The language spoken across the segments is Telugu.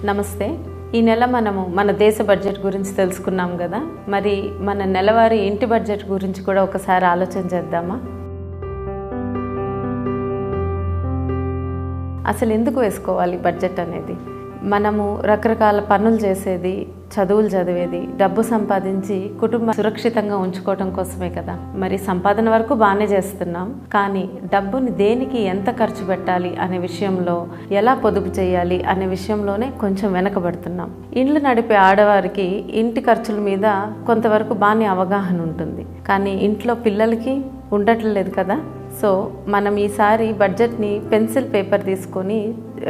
నమస్తే. ఈ నెల మనము మన దేశ బడ్జెట్ గురించి తెలుసుకున్నాం కదా. మరి మన నెలవారీ ఇంటి బడ్జెట్ గురించి కూడా ఒకసారి ఆలోచన చేద్దామా? అసలు ఎందుకు వేసుకోవాలి బడ్జెట్ అనేది? మనము రకరకాల పనులు చేసేది, చదువులు చదివేది, డబ్బు సంపాదించి కుటుంబం సురక్షితంగా ఉంచుకోవటం కోసమే కదా. మరి సంపాదన వరకు బాగానే చేస్తున్నాం, కానీ డబ్బుని దేనికి ఎంత ఖర్చు పెట్టాలి అనే విషయంలో, ఎలా పొదుపు చేయాలి అనే విషయంలోనే కొంచెం వెనకబడుతున్నాం. ఇండ్లు నడిపే ఆడవారికి ఇంటి ఖర్చుల మీద కొంతవరకు బాగానే అవగాహన ఉంటుంది, కానీ ఇంట్లో పిల్లలకి ఉండట్లేదు కదా. సో మనం ఈసారి బడ్జెట్ని పెన్సిల్ పేపర్ తీసుకొని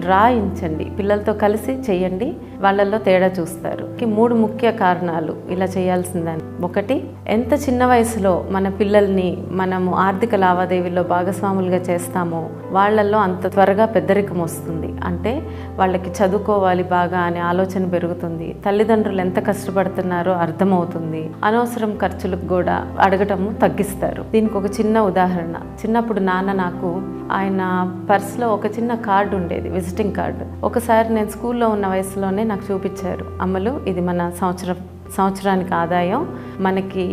రాయించండి, పిల్లలతో కలిసి చేయండి, వాళ్ళల్లో తేడా చూస్తారు. 3 ముఖ్య కారణాలు ఇలా చేయాల్సిందని. ఒకటి, ఎంత చిన్న వయసులో మన పిల్లల్ని మనము ఆర్థిక లావాదేవీల్లో భాగస్వాములుగా చేస్తామో వాళ్ళల్లో అంత త్వరగా పెద్దరికం వస్తుంది. అంటే వాళ్ళకి చదువుకోవాలి బాగా అనే ఆలోచన పెరుగుతుంది, తల్లిదండ్రులు ఎంత కష్టపడుతున్నారో అర్థమవుతుంది, అనవసరం ఖర్చులకు కూడా అడగటము తగ్గిస్తారు. దీనికి ఒక చిన్న ఉదాహరణ. చిన్నప్పుడు నాన్న నాకు ఆయన పర్స్లో ఒక చిన్న కార్డు ఉండేది, విజిటింగ్ కార్డు. ఒకసారి నేను స్కూల్లో ఉన్న వయసులోనే నాకు చూపించారు. అమ్మలు, ఇది మన సంవత్సరానికి ఆదాయం, మనకి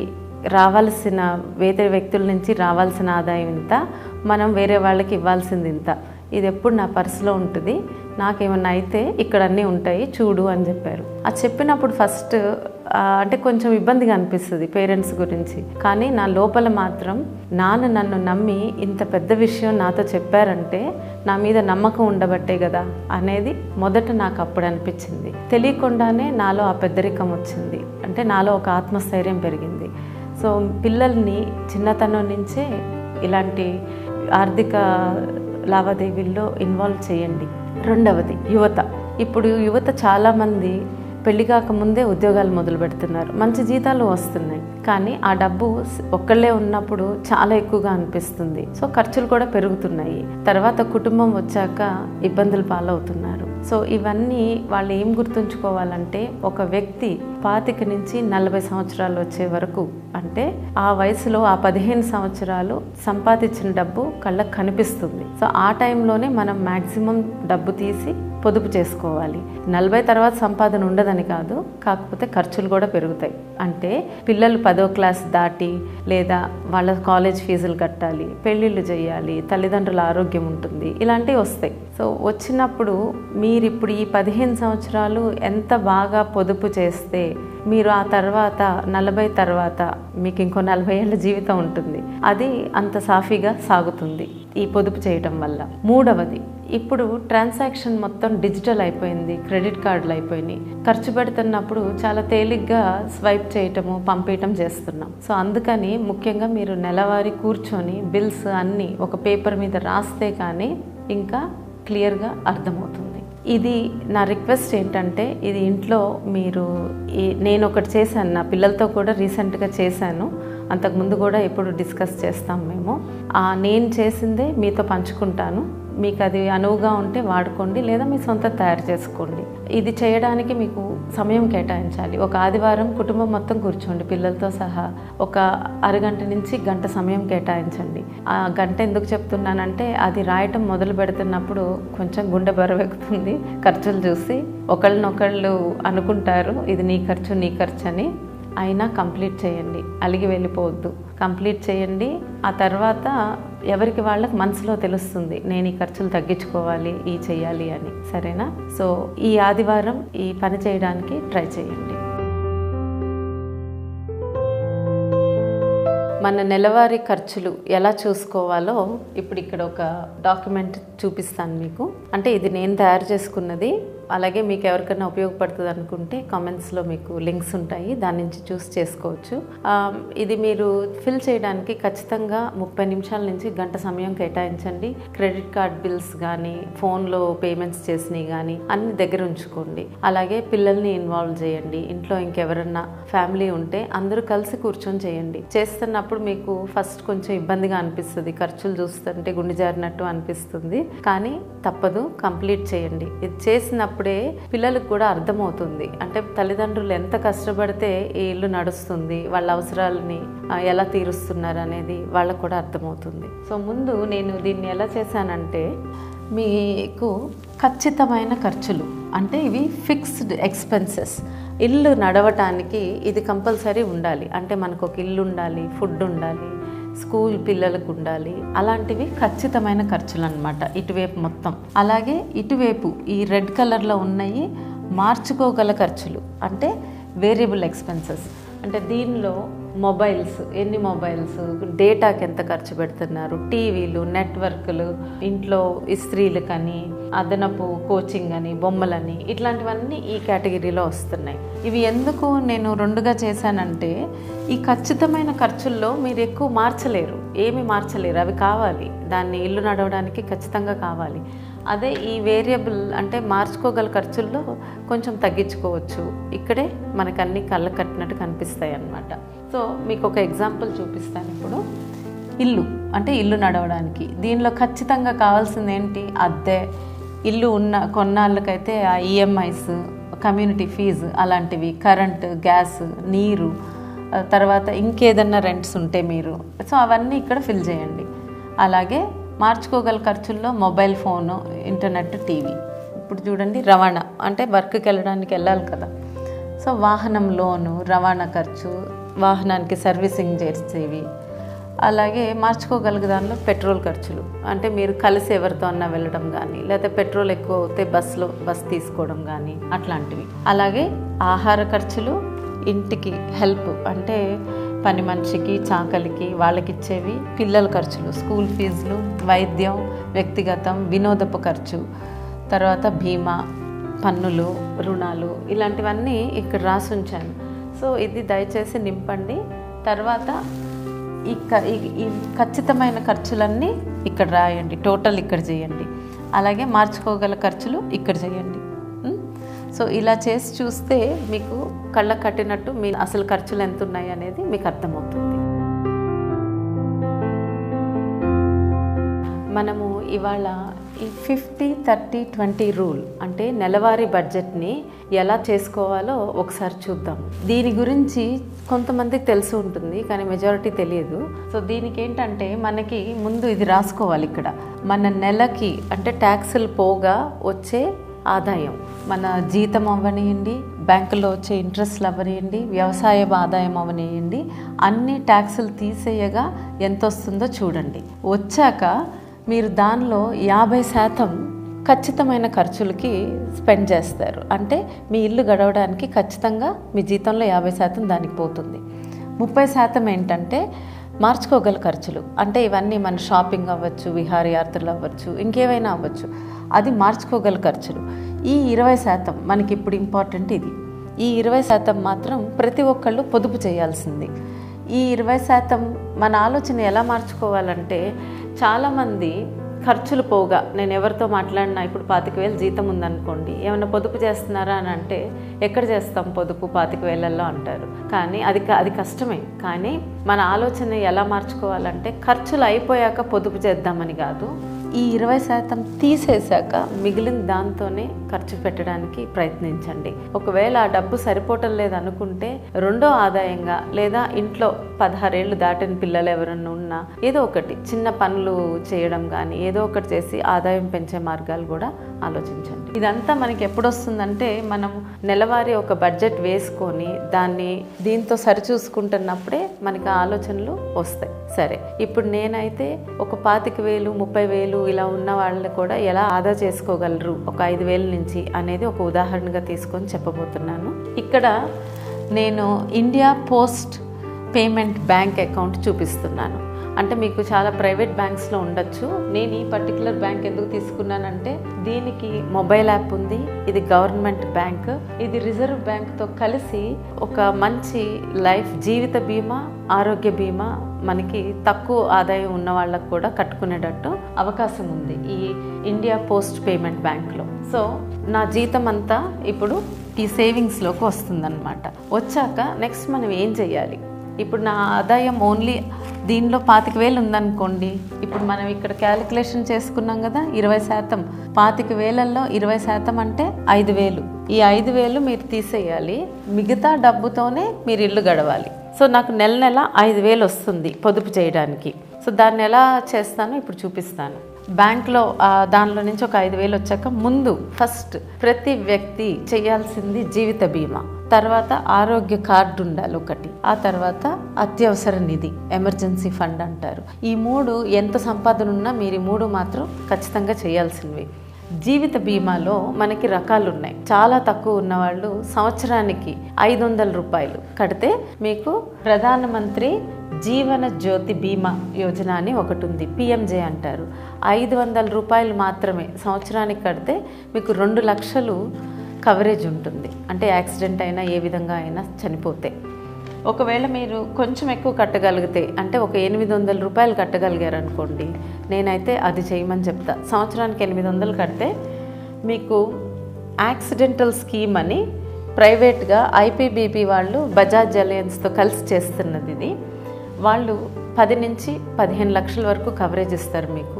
రావాల్సిన వేరే వ్యక్తుల నుంచి రావాల్సిన ఆదాయం ఇంత, మనం వేరే వాళ్ళకి ఇవ్వాల్సింది ఇంత, ఇది ఎప్పుడు నా పర్సులో ఉంటుంది, నాకేమన్నా అయితే ఇక్కడ అన్నీ ఉంటాయి చూడు అని చెప్పారు. అది చెప్పినప్పుడు ఫస్ట్ అంటే కొంచెం ఇబ్బందిగా అనిపిస్తుంది పేరెంట్స్ గురించి, కానీ నా లోపల మాత్రం నాన్న నన్ను నమ్మి ఇంత పెద్ద విషయం నాతో చెప్పారంటే నా మీద నమ్మకం ఉండబట్టే కదా అనేది మొదట నాకు అప్పుడు అనిపించింది. తెలియకుండానే నాలో ఆ పెద్దరికం వచ్చింది, అంటే నాలో ఒక ఆత్మస్థైర్యం పెరిగింది. సో పిల్లల్ని చిన్నతనం నుంచే ఇలాంటి ఆర్థిక లావాదేవీల్లో ఇన్వాల్వ్ చేయండి. రెండవది, యువత. ఇప్పుడు యువత చాలామంది పెళ్లి కాకముందే ఉద్యోగాలు మొదలు పెడుతున్నారు, మంచి జీతాలు వస్తున్నాయి, కానీ ఆ డబ్బు ఒక్కళ్ళే ఉన్నప్పుడు చాలా ఎక్కువగా అనిపిస్తుంది. సో ఖర్చులు కూడా పెరుగుతున్నాయి, తర్వాత కుటుంబం వచ్చాక ఇబ్బందులు పాలవుతున్నారు. సో ఇవన్నీ వాళ్ళు ఏం గుర్తుంచుకోవాలంటే, ఒక వ్యక్తి 25 నుంచి 40 సంవత్సరాలు వచ్చే వరకు, అంటే ఆ వయసులో ఆ 15 సంవత్సరాలు సంపాదించిన డబ్బు కళ్ళకు కనిపిస్తుంది. సో ఆ టైంలోనే మనం మ్యాక్సిమం డబ్బు తీసి పొదుపు చేసుకోవాలి. 40 తర్వాత సంపాదన ఉండదని కాదు, కాకపోతే ఖర్చులు కూడా పెరుగుతాయి. అంటే పిల్లలు 10వ క్లాస్ దాటి లేదా వాళ్ళ కాలేజ్ ఫీజులు కట్టాలి, పెళ్ళిళ్ళు చేయాలి, తల్లిదండ్రుల ఆరోగ్యం ఉంటుంది, ఇలాంటివి వస్తాయి. సో వచ్చినప్పుడు మీరు ఇప్పుడు ఈ 15 సంవత్సరాలు ఎంత బాగా పొదుపు చేస్తే మీరు ఆ తర్వాత 40 తర్వాత మీకు ఇంకో 40 ఏళ్ళ జీవితం ఉంటుంది, అది అంత సాఫీగా సాగుతుంది ఈ పొదుపు చేయటం వల్ల. మూడవది, ఇప్పుడు ట్రాన్సాక్షన్ మొత్తం డిజిటల్ అయిపోయింది, క్రెడిట్ కార్డులు అయిపోయినాయి. ఖర్చు పెడుతున్నప్పుడు చాలా తేలిగ్గా స్వైప్ చేయటము, పంపించటం చేస్తున్నాం. సో అందుకని ముఖ్యంగా మీరు నెలవారీ కూర్చొని బిల్స్ అన్నీ ఒక పేపర్ మీద రాస్తే కానీ ఇంకా క్లియర్గా అర్థమవుతుంది. ఇది నా రిక్వెస్ట్ ఏంటంటే, ఇది ఇంట్లో మీరు నేను ఒకటి చేశాను, నా పిల్లలతో కూడా రీసెంట్గా చేశాను, అంతకుముందు కూడా ఎప్పుడు డిస్కస్ చేస్తాం మేము. నేను చేసిందే మీతో పంచుకుంటాను, మీకు అది అనువుగా ఉంటే వాడుకోండి, లేదా మీ సొంత తయారు చేసుకోండి. ఇది చేయడానికి మీకు సమయం కేటాయించాలి. ఒక ఆదివారం కుటుంబం మొత్తం కూర్చోండి, పిల్లలతో సహా ఒక అరగంట నుంచి గంట సమయం కేటాయించండి. ఆ గంట ఎందుకు చెప్తున్నానంటే, అది రాయటం మొదలు పెడుతున్నప్పుడు కొంచెం గుండె బరువెక్కుతుంది. ఖర్చులు చూసి ఒకళ్ళనొకళ్ళు అనుకుంటారు ఇది నీ ఖర్చు అని. అయినా కంప్లీట్ చేయండి, అలిగి వెళ్ళిపోవద్దు, కంప్లీట్ చేయండి. ఆ తర్వాత ఎవరికి వాళ్ళకి మనసులో తెలుస్తుంది, నేను ఈ ఖర్చులు తగ్గించుకోవాలి, ఈ చెయ్యాలి అని. సరేనా? సో ఈ ఆదివారం ఈ పని చేయడానికి ట్రై చేయండి. మన నెలవారీ ఖర్చులు ఎలా చూసుకోవాలో ఇప్పుడు ఇక్కడ ఒక డాక్యుమెంట్ చూపిస్తాను మీకు. అంటే ఇది నేను తయారు చేసుకున్నది, అలాగే మీకు ఎవరికైనా ఉపయోగపడుతుంది అనుకుంటే కామెంట్స్లో మీకు లింక్స్ ఉంటాయి, దాని నుంచి చూస్ చేసుకోవచ్చు. ఇది మీరు ఫిల్ చేయడానికి ఖచ్చితంగా 30 నిమిషాల నుంచి గంట సమయం కేటాయించండి. క్రెడిట్ కార్డ్ బిల్స్ కానీ, ఫోన్లో పేమెంట్స్ చేసినవి కానీ అన్ని దగ్గర ఉంచుకోండి. అలాగే పిల్లల్ని ఇన్వాల్వ్ చేయండి. ఇంట్లో ఇంకెవరన్నా ఫ్యామిలీ ఉంటే అందరూ కలిసి కూర్చొని చేయండి. చేస్తున్నప్పుడు మీకు ఫస్ట్ కొంచెం ఇబ్బందిగా అనిపిస్తుంది, ఖర్చులు చూస్తుంటే గుండె జారినట్టు అనిపిస్తుంది, కానీ తప్పదు, కంప్లీట్ చేయండి. ఇది చేసినప్పుడే పిల్లలకు కూడా అర్థమవుతుంది, అంటే తల్లిదండ్రులు ఎంత కష్టపడితే ఈ ఇల్లు నడుస్తుంది, వాళ్ళ అవసరాలని ఎలా తీరుస్తున్నారు అనేది వాళ్ళకు కూడా అర్థమవుతుంది. సో ముందు నేను దీన్ని ఎలా చేశానంటే, మీకు ఖచ్చితమైన ఖర్చులు అంటే ఇవి ఫిక్స్డ్ ఎక్స్పెన్సెస్. ఇల్లు నడవటానికి ఇది కంపల్సరీ ఉండాలి. అంటే మనకు ఒక ఇల్లు ఉండాలి, ఫుడ్ ఉండాలి, స్కూల్ పిల్లలకు ఉండాలి, అలాంటివి ఖచ్చితమైన ఖర్చులు అన్నమాట ఇటువైపు మొత్తం. అలాగే ఇటువైపు ఈ రెడ్ కలర్లో ఉన్నాయి మార్చుకోగల ఖర్చులు అంటే వేరియబుల్ ఎక్స్పెన్సెస్. అంటే దీనిలో మొబైల్స్, ఎన్ని మొబైల్స్, డేటాకి ఎంత ఖర్చు పెడుతున్నారు, టీవీలు, నెట్వర్క్లు, ఇంట్లో ఇస్త్రీలు కానీ అదనపు కోచింగ్ అని, బొమ్మలని, ఇట్లాంటివన్నీ ఈ కేటగిరీలో వస్తున్నాయి. ఇవి ఎందుకు నేను రెండుగా చేశానంటే ఈ ఖచ్చితమైన ఖర్చుల్లో మీరు ఎక్కువ మార్చలేరు, ఏమి మార్చలేరు, అవి కావాలి, దాన్ని ఇల్లు నడవడానికి ఖచ్చితంగా కావాలి. అదే ఈ వేరియబుల్ అంటే మార్చుకోగల ఖర్చుల్లో కొంచెం తగ్గించుకోవచ్చు. ఇక్కడే మనకు అన్ని కళ్ళ కట్టినట్టు కనిపిస్తాయి అన్నమాట. సో మీకు ఒక ఎగ్జాంపుల్ చూపిస్తాను. ఇప్పుడు ఇల్లు అంటే ఇల్లు నడవడానికి దీనిలో ఖచ్చితంగా కావాల్సింది ఏంటి? అద్దె, ఇల్లు కొన్నాళ్ళకైతే ఆ ఈఎంఐస్, కమ్యూనిటీ ఫీజు అలాంటివి, కరెంటు, గ్యాస్, నీరు, తర్వాత ఇంకేదన్నా రెంట్స్ ఉంటే మీరు సో అవన్నీ ఇక్కడ ఫిల్ చేయండి. అలాగే మార్చుకోగల ఖర్చుల్లో మొబైల్ ఫోను, ఇంటర్నెట్, టీవీ. ఇప్పుడు చూడండి రవాణా అంటే వర్క్కి వెళ్ళాలి కదా, సో వాహనం లోను, రవాణా ఖర్చు, వాహనానికి సర్వీసింగ్ చేసేవి. అలాగే మార్చుకోగలిగే దానిలో పెట్రోల్ ఖర్చులు అంటే మీరు కలిసి ఎవరితో అన్నా వెళ్ళడం కానీ, లేకపోతే పెట్రోల్ ఎక్కువ అవుతే బస్ తీసుకోవడం కానీ అట్లాంటివి. అలాగే ఆహార ఖర్చులు, ఇంటికి హెల్ప్ అంటే పని మనిషికి, చాకలికి వాళ్ళకి ఇచ్చేవి, పిల్లల ఖర్చులు, స్కూల్ ఫీజులు, వైద్యం, వ్యక్తిగతం, వినోదపు ఖర్చు, తర్వాత బీమా, పన్నులు, రుణాలు, ఇలాంటివన్నీ ఇక్కడ రాసి ఉంచాను. సో ఇది దయచేసి నింపండి. తర్వాత ఈ ఖచ్చితమైన ఖర్చులన్నీ ఇక్కడ రాయండి, టోటల్ ఇక్కడ చేయండి. అలాగే మార్చుకోగల ఖర్చులు ఇక్కడ చేయండి. సో ఇలా చేసి చూస్తే మీకు కళ్ళ కట్టినట్టు మీ అసలు ఖర్చులు ఎంత ఉన్నాయి అనేది మీకు అర్థమవుతుంది. మనము ఇవాళ ఈ 50-30-20 రూల్ అంటే నెలవారీ బడ్జెట్ని ఎలా చేసుకోవాలో ఒకసారి చూద్దాం. దీని గురించి కొంతమందికి తెలిసి ఉంటుంది కానీ మెజారిటీ తెలియదు. సో దీనికి ఏంటంటే మనకి ముందు ఇది రాసుకోవాలి. ఇక్కడ మన నెలకి అంటే ట్యాక్సులు పోగా వచ్చే ఆదాయం, మన జీతం అవ్వనియండి, బ్యాంకులో వచ్చే ఇంట్రెస్ట్లు అవ్వనియండి, వ్యవసాయ ఆదాయం అవ్వనియండి, అన్ని ట్యాక్సులు తీసేయగా ఎంత వస్తుందో చూడండి. వచ్చాక మీరు దానిలో 50% ఖచ్చితమైన ఖర్చులకి స్పెండ్ చేస్తారు. అంటే మీ ఇల్లు గడవడానికి ఖచ్చితంగా మీ జీతంలో 50% దానికి పోతుంది. 30% ఏంటంటే మార్చుకోగల ఖర్చులు అంటే ఇవన్నీ మన షాపింగ్ అవ్వచ్చు, విహారయాత్రలు అవ్వచ్చు, ఇంకేమైనా అవ్వచ్చు, అది మార్చుకోగల ఖర్చులు. ఈ 20% మనకి ఇప్పుడు ఇంపార్టెంట్. ఇది ఈ 20% మాత్రం ప్రతి ఒక్కళ్ళు పొదుపు చేయాల్సింది. ఈ 20% మన ఆలోచన ఎలా మార్చుకోవాలంటే చాలామంది ఖర్చులు పోగా, నేను ఎవరితో మాట్లాడినా ఇప్పుడు 25,000 జీతం ఉందనుకోండి, ఏమైనా పొదుపు చేస్తున్నారా అని అంటే ఎక్కడ చేస్తాం పొదుపు 25,000లో అంటారు. కానీ అది కష్టమే. కానీ మన ఆలోచన ఎలా మార్చుకోవాలంటే ఖర్చులు అయిపోయాక పొదుపు చేద్దామని కాదు, ఈ 20% తీసేశాక మిగిలిన దాంతోనే ఖర్చు పెట్టడానికి ప్రయత్నించండి. ఒకవేళ ఆ డబ్బు సరిపోవటం లేదనుకుంటే రెండో ఆదాయంగా, లేదా ఇంట్లో 16 ఏళ్ళు దాటిన పిల్లలు ఎవరన్నా ఉన్నా ఏదో ఒకటి చిన్న పనులు చేయడం కానీ ఏదో ఒకటి చేసి ఆదాయం పెంచే మార్గాలు కూడా ఆలోచించండి. ఇదంతా మనకి ఎప్పుడు వస్తుందంటే మనం నెలవారీ ఒక బడ్జెట్ వేసుకొని దాన్ని దీంతో సరిచూసుకుంటున్నప్పుడే మనకి ఆలోచనలు వస్తాయి. సరే, ఇప్పుడు నేనైతే ఒక 25,000, 30,000 ఇలా ఉన్న వాళ్ళు కూడా ఎలా ఆదా చేసుకోగలరు ఒక 5,000 నుంచి అనేది ఒక ఉదాహరణగా తీసుకొని చెప్పబోతున్నాను. ఇక్కడ నేను India post payment bank account చూపిస్తున్నాను. అంటే మీకు చాలా ప్రైవేట్ బ్యాంక్స్లో ఉండొచ్చు. నేను ఈ పర్టికులర్ బ్యాంక్ ఎందుకు తీసుకున్నానంటే దీనికి మొబైల్ యాప్ ఉంది, ఇది గవర్నమెంట్ బ్యాంక్, ఇది రిజర్వ్ బ్యాంక్తో కలిసి ఒక మంచి లైఫ్ జీవిత బీమా, ఆరోగ్య బీమా మనకి తక్కువ ఆదాయం ఉన్న వాళ్ళకు కూడా కట్టుకునేటట్టు అవకాశం ఉంది ఈ ఇండియా పోస్ట్ పేమెంట్ బ్యాంక్లో. సో నా జీతం అంతా ఇప్పుడు ఈ సేవింగ్స్లోకి వస్తుందన్నమాట. వచ్చాక నెక్స్ట్ మనం ఏం చేయాలి? ఇప్పుడు నా ఆదాయం ఓన్లీ దీనిలో 25,000 ఉందనుకోండి. ఇప్పుడు మనం ఇక్కడ క్యాలిక్యులేషన్ చేసుకున్నాం కదా, 20%. 25,000లో 20% అంటే 5,000. ఈ 5,000 మీరు తీసేయాలి, మిగతా డబ్బుతోనే మీరు ఇల్లు గడవాలి. సో నాకు నెల 5,000 వస్తుంది పొదుపు చేయడానికి. సో దాన్ని ఎలా చేస్తానో ఇప్పుడు చూపిస్తాను. బ్యాంక్లో దానిలో నుంచి ఒక 5,000 వచ్చాక ముందు ఫస్ట్ ప్రతి వ్యక్తి చేయాల్సింది జీవిత బీమా, తర్వాత ఆరోగ్య కార్డు ఉండాలి ఒకటి, ఆ తర్వాత అత్యవసర నిధి ఎమర్జెన్సీ ఫండ్ అంటారు. ఈ 3 ఎంత సంపాదన ఉన్నా మీరు ఈ 3 మాత్రం ఖచ్చితంగా చేయాల్సినవి. జీవిత బీమాలో మనకి రకాలు ఉన్నాయి. చాలా తక్కువ ఉన్నవాళ్ళు సంవత్సరానికి 500 రూపాయలు కడితే మీకు ప్రధానమంత్రి జీవన జ్యోతి బీమా యోజన అని ఒకటి ఉంది, పిఎంజే అంటారు. 500 రూపాయలు మాత్రమే సంవత్సరానికి కడితే మీకు 2 లక్షలు కవరేజ్ ఉంటుంది. అంటే యాక్సిడెంట్ అయినా ఏ విధంగా అయినా చనిపోతే. ఒకవేళ మీరు కొంచెం ఎక్కువ కట్టగలిగితే అంటే ఒక 800 రూపాయలు కట్టగలిగారు అనుకోండి, నేనైతే అది చేయమని చెప్తా. సంవత్సరానికి 800 కడితే మీకు యాక్సిడెంటల్ స్కీమ్ అని ప్రైవేట్గా ఐపీబీబీ వాళ్ళు బజాజ్ అలయన్స్తో కలిసి చేస్తున్నది. ఇది వాళ్ళు 10 నుంచి 15 లక్షల వరకు కవరేజ్ ఇస్తారు మీకు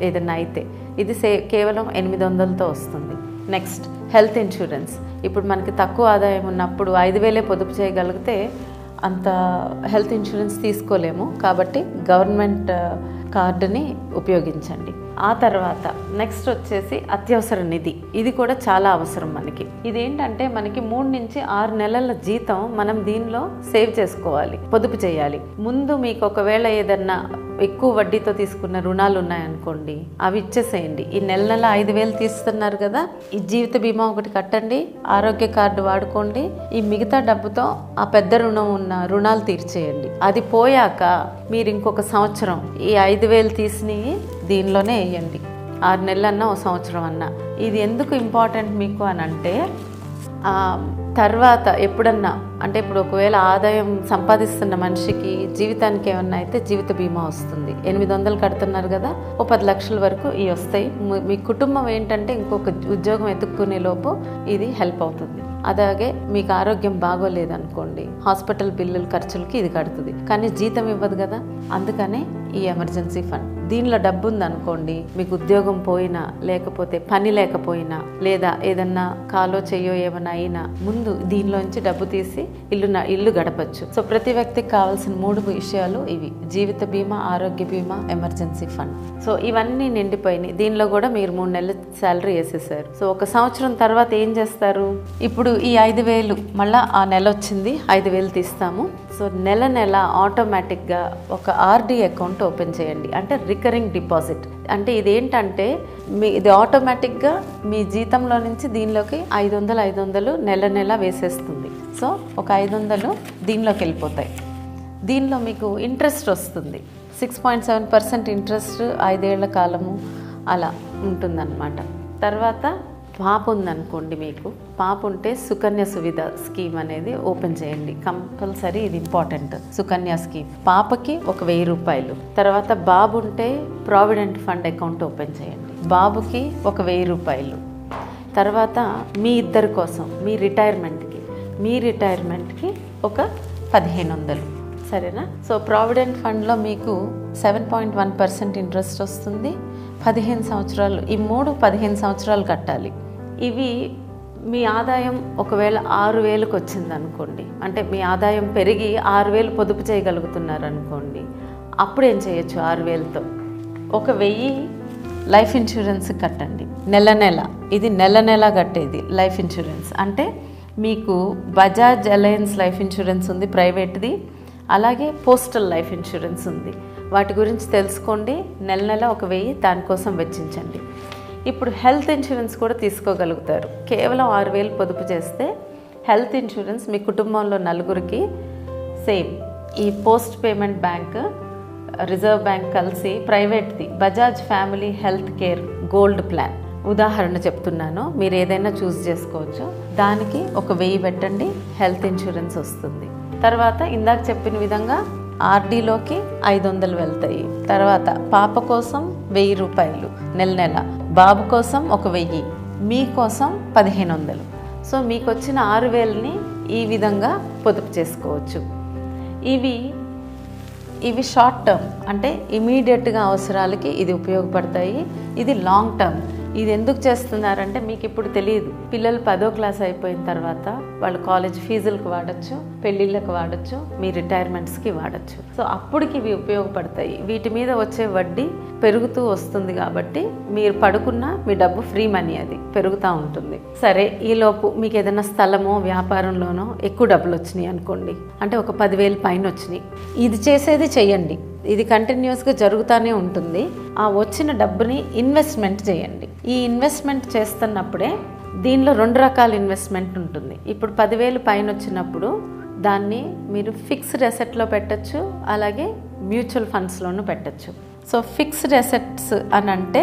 ఏదన్నా అయితే. ఇది కేవలం 800తో వస్తుంది. Next health insurance. ఇప్పుడు మనకి తక్కువ ఆదాయం ఉన్నప్పుడు 5,000 పొదుపు చేయగలిగితే అంత హెల్త్ ఇన్సూరెన్స్ తీసుకోలేము, కాబట్టి గవర్నమెంట్ కార్డుని ఉపయోగించండి. ఆ తర్వాత నెక్స్ట్ వచ్చేసి అత్యవసర నిధి. ఇది కూడా చాలా అవసరం మనకి. ఇదేంటంటే మనకి 3 నుంచి 6 నెలల జీతం మనం దీనిలో సేవ్ చేసుకోవాలి, పొదుపు చేయాలి. ముందు మీకు ఒకవేళ ఏదన్నా ఎక్కువ వడ్డీతో తీసుకున్న రుణాలు ఉన్నాయనుకోండి, అవి ఇచ్చేసేయండి. ఈ నెల 5,000 తీస్తున్నారు కదా, ఈ జీవిత బీమా ఒకటి కట్టండి, ఆరోగ్య కార్డు వాడుకోండి. ఈ మిగతా డబ్బుతో ఆ పెద్ద రుణం ఉన్న రుణాలు తీర్చేయండి. అది పోయాక మీరు ఇంకొక సంవత్సరం ఈ 5,000 తీసి దీనిలోనే వేయండి. 6 నెలలన్నా ఒక సంవత్సరం అన్నా. ఇది ఎందుకు ఇంపార్టెంట్ మీకు అని అంటే, తర్వాత ఎప్పుడన్నా అంటే ఇప్పుడు ఒకవేళ ఆదాయం సంపాదిస్తున్న మనిషికి జీవితానికి ఏమన్నా అయితే జీవిత బీమా వస్తుంది. 800 కడుతున్నారు కదా, ఓ 10 లక్షల వరకు ఇవి వస్తాయి. మీ కుటుంబం ఏంటంటే ఇంకొక ఉద్యోగం ఎత్తుక్కునే లోపు ఇది హెల్ప్ అవుతుంది. అలాగే మీకు ఆరోగ్యం బాగోలేదనుకోండి, హాస్పిటల్ బిల్లుల ఖర్చులకి ఇది కడుతుంది, కానీ జీతం ఇవ్వదు కదా. అందుకనే ఈ ఎమర్జెన్సీ ఫండ్. దీనిలో డబ్బు ఉందనుకోండి, మీకు ఉద్యోగం పోయినా లేకపోతే పని లేకపోయినా లేదా ఏదన్నా కాలో చెయ్యో ఏమైనా అయినా ముందు దీనిలోంచి డబ్బు తీసి ఇల్లు గడపచ్చు. సో ప్రతి వ్యక్తికి కావాల్సిన 3 విషయాలు ఇవి: జీవిత బీమా, ఆరోగ్య బీమా, ఎమర్జెన్సీ ఫండ్. సో ఇవన్నీ నిండిపోయినాయి. దీనిలో కూడా మీరు 3 నెలల శాలరీ వేసేసారు. సో ఒక సంవత్సరం తర్వాత ఏం చేస్తారు? ఇప్పుడు ఈ 5,000 మళ్ళీ ఆ నెల వచ్చింది, 5,000 తీస్తాము. సో నెల ఆటోమేటిక్గా ఒక ఆర్డీ అకౌంట్ ఓపెన్ చేయండి, అంటే రికరింగ్ డిపాజిట్. అంటే ఇదేంటంటే ఇది ఆటోమేటిక్గా మీ జీతంలో నుంచి దీనిలోకి 500 నెల వేసేస్తుంది. సో ఒక 500 దీనిలోకి వెళ్ళిపోతాయి. దీనిలో మీకు ఇంట్రెస్ట్ వస్తుంది, 6.7% ఇంట్రెస్ట్ 5 ఏళ్ల కాలము అలా ఉంటుందన్నమాట. తర్వాత పాప ఉందనుకోండి, మీకు పాప ఉంటే సుకన్య సువిధ స్కీమ్ అనేది ఓపెన్ చేయండి. కంపల్సరీ ఇది ఇంపార్టెంట్. సుకన్య స్కీమ్ పాపకి ఒక 1,000 రూపాయలు. తర్వాత బాబు ఉంటే ప్రావిడెంట్ ఫండ్ అకౌంట్ ఓపెన్ చేయండి, బాబుకి ఒక 1,000 రూపాయలు. తర్వాత మీ ఇద్దరి కోసం మీ రిటైర్మెంట్కి ఒక 1,500. సరేనా? సో ప్రావిడెంట్ ఫండ్లో మీకు 7.1% ఇంట్రెస్ట్ వస్తుంది. 15 సంవత్సరాలు, ఈ 3 15 సంవత్సరాలు కట్టాలి. ఇవి మీ ఆదాయం ఒకవేళ 6,000కి వచ్చిందనుకోండి, అంటే మీ ఆదాయం పెరిగి 6,000 పొదుపు చేయగలుగుతున్నారు అనుకోండి, అప్పుడు ఏం చేయొచ్చు? 6,000తో ఒక 1,000 లైఫ్ ఇన్సూరెన్స్ కట్టండి నెల. ఇది నెల కట్టేది లైఫ్ ఇన్సూరెన్స్. అంటే మీకు బజాజ్ అలయన్స్ లైఫ్ ఇన్సూరెన్స్ ఉంది ప్రైవేట్ది, అలాగే పోస్టల్ లైఫ్ ఇన్సూరెన్స్ ఉంది. వాటి గురించి తెలుసుకోండి. నెల ఒక 1,000 దానికోసం వెచ్చించండి. ఇప్పుడు హెల్త్ ఇన్సూరెన్స్ కూడా తీసుకోగలుగుతారు. కేవలం 6,000 పొదుపు చేస్తే హెల్త్ ఇన్సూరెన్స్ మీ కుటుంబంలో 4కి సేమ్. ఈ post payment bank, reserve bank కలిసి ప్రైవేట్ది Bajaj family health care gold plan ఉదాహరణ చెప్తున్నాను, మీరు ఏదైనా చూస్ చేసుకోవచ్చు. దానికి ఒక 1,000 పెట్టండి, హెల్త్ ఇన్సూరెన్స్ వస్తుంది. తర్వాత ఇందాక చెప్పిన విధంగా ఆర్డీలోకి 500 వెళ్తాయి. తర్వాత పాప కోసం 1,000 రూపాయలు నెల, బాబు కోసం ఒక 1,000, మీకోసం 1,500. సో మీకు వచ్చిన 6,000ని ఈ విధంగా పొదుపు చేసుకోవచ్చు. ఇవి షార్ట్ టర్మ్, అంటే ఇమీడియట్గా అవసరాలకి ఇది ఉపయోగపడతాయి. ఇది లాంగ్ టర్మ్, ఇది ఎందుకు చేస్తున్నారంటే మీకు ఇప్పుడు తెలియదు. పిల్లలు 10వ క్లాస్ అయిపోయిన తర్వాత వాళ్ళు కాలేజ్ ఫీజులకు వాడచ్చు, పెళ్ళిళ్ళకు వాడచ్చు, మీ రిటైర్మెంట్స్కి వాడచ్చు. సో అప్పటికి ఇవి ఉపయోగపడతాయి. వీటి మీద వచ్చే వడ్డీ పెరుగుతూ వస్తుంది కాబట్టి మీరు పడుకున్నా మీ డబ్బు ఫ్రీ మనీ, అది పెరుగుతూ ఉంటుంది. సరే, ఈలోపు మీకు ఏదైనా స్థలమో వ్యాపారంలోనో ఎక్కువ డబ్బులు వచ్చినాయి అనుకోండి, అంటే ఒక 10,000 పైన వచ్చినాయి. ఇది చేసేది చెయ్యండి, ఇది కంటిన్యూస్గా జరుగుతూనే ఉంటుంది. ఆ వచ్చిన డబ్బుని ఇన్వెస్ట్మెంట్ చేయండి. ఈ ఇన్వెస్ట్మెంట్ చేస్తున్నప్పుడే దీనిలో 2 రకాల ఇన్వెస్ట్మెంట్ ఉంటుంది. ఇప్పుడు 10,000 పైన వచ్చినప్పుడు దాన్ని మీరు ఫిక్స్డ్ అసెట్లో పెట్టచ్చు, అలాగే మ్యూచువల్ ఫండ్స్లోనూ పెట్టచ్చు. సో ఫిక్స్డ్ అసెట్స్ అని అంటే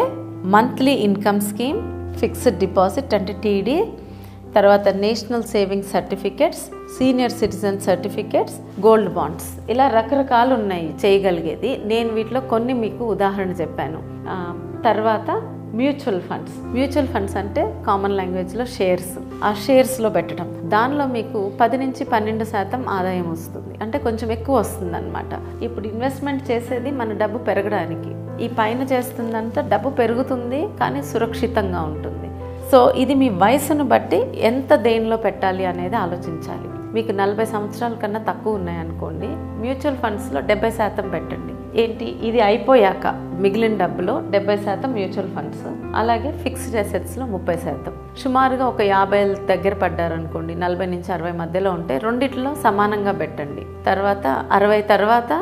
monthly income scheme, fixed deposit అంటే టీడీ, తర్వాత national savings certificates, senior citizen certificates, gold bonds, ఇలా రకరకాలు ఉన్నాయి చేయగలిగేది. నేను వీటిలో కొన్ని మీకు ఉదాహరణ చెప్పాను. తర్వాత మ్యూచువల్ ఫండ్స్. మ్యూచువల్ ఫండ్స్ అంటే కామన్ లాంగ్వేజ్లో షేర్స్. ఆ షేర్స్లో పెట్టడం, దానిలో మీకు 10 నుంచి 12% ఆదాయం వస్తుంది, అంటే కొంచెం ఎక్కువ వస్తుంది అనమాట. ఇప్పుడు ఇన్వెస్ట్మెంట్ చేసేది మన డబ్బు పెరగడానికి, ఈ పైన చేస్తుందంతా డబ్బు పెరుగుతుంది కానీ సురక్షితంగా ఉంటుంది. సో ఇది మీ వయసును బట్టి ఎంత దేనిలో పెట్టాలి అనేది ఆలోచించాలి. మీకు 40 సంవత్సరాల కన్నా తక్కువ ఉన్నాయనుకోండి, మ్యూచువల్ ఫండ్స్లో 70% పెట్టండి. ఏంటి, ఇది అయిపోయాక మిగిలిన డబ్బులో 70% మ్యూచువల్ ఫండ్స్, అలాగే ఫిక్స్డ్ అసెట్స్లో 30%. సుమారుగా ఒక 50 దగ్గర పడ్డారనుకోండి, 40 నుంచి 60 మధ్యలో ఉంటే రెండిట్లో సమానంగా పెట్టండి. తర్వాత 60 తర్వాత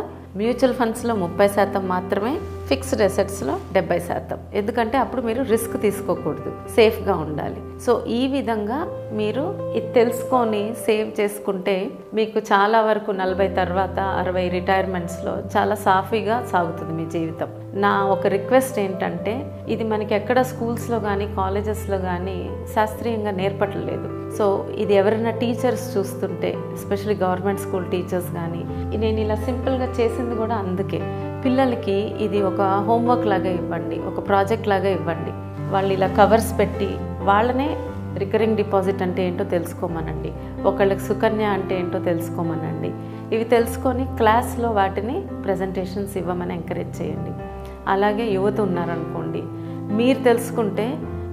మ్యూచువల్ ఫండ్స్లో 30% మాత్రమే, ఫిక్స్డ్ అసెట్స్లో 70%. ఎందుకంటే అప్పుడు మీరు రిస్క్ తీసుకోకూడదు, సేఫ్గా ఉండాలి. సో ఈ విధంగా మీరు ఇది తెలుసుకొని సేవ్ చేసుకుంటే మీకు చాలా వరకు 40 తర్వాత 60 రిటైర్మెంట్స్లో చాలా సాఫీగా సాగుతుంది మీ జీవితం. నా ఒక రిక్వెస్ట్ ఏంటంటే, ఇది మనకి ఎక్కడ స్కూల్స్లో కానీ కాలేజెస్లో కానీ శాస్త్రీయంగా నేర్పట్లేదు. సో ఇది ఎవరైనా టీచర్స్ చూస్తుంటే, ఎస్పెషల్లీ గవర్నమెంట్ స్కూల్ టీచర్స్ కానీ, నేను ఇలా సింపుల్గా చేసింది కూడా అందుకే. పిల్లలకి ఇది ఒక హోంవర్క్ లాగా ఇవ్వండి, ఒక ప్రాజెక్ట్ లాగా ఇవ్వండి. వాళ్ళు ఇలా కవర్స్ పెట్టి వాళ్ళనే రికరింగ్ డిపాజిట్ అంటే ఏంటో తెలుసుకోమనండి, ఒకళ్ళకి సుకన్య అంటే ఏంటో తెలుసుకోమనండి. ఇవి తెలుసుకొని క్లాస్లో వాటిని ప్రజెంటేషన్స్ ఇవ్వమని ఎంకరేజ్ చేయండి. అలాగే యువత ఉన్నారనుకోండి, మీరు తెలుసుకుంటే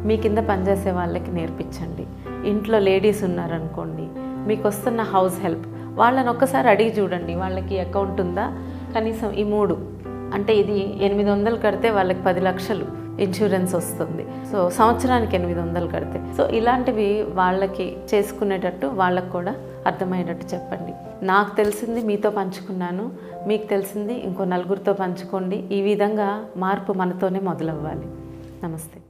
మీ కింద పనిచేసే వాళ్ళకి నేర్పించండి. ఇంట్లో లేడీస్ ఉన్నారనుకోండి, మీకు వస్తున్న హౌస్ హెల్ప్ వాళ్ళని ఒక్కసారి అడిగి చూడండి, వాళ్ళకి అకౌంట్ ఉందా, కనీసం ఈ 3 అంటే ఇది 800 కడితే వాళ్ళకి 10 లక్షలు ఇన్సూరెన్స్ వస్తుంది. సో సంవత్సరానికి 800 కడితే, సో ఇలాంటివి వాళ్ళకి చేసుకునేటట్టు వాళ్ళకు కూడా అర్థమయ్యేటట్టు చెప్పండి. నాకు తెలిసింది మీతో పంచుకున్నాను, మీకు తెలిసింది ఇంకో 4గురితో పంచుకోండి. ఈ విధంగా మార్పు మనతోనే మొదలవ్వాలి. నమస్తే.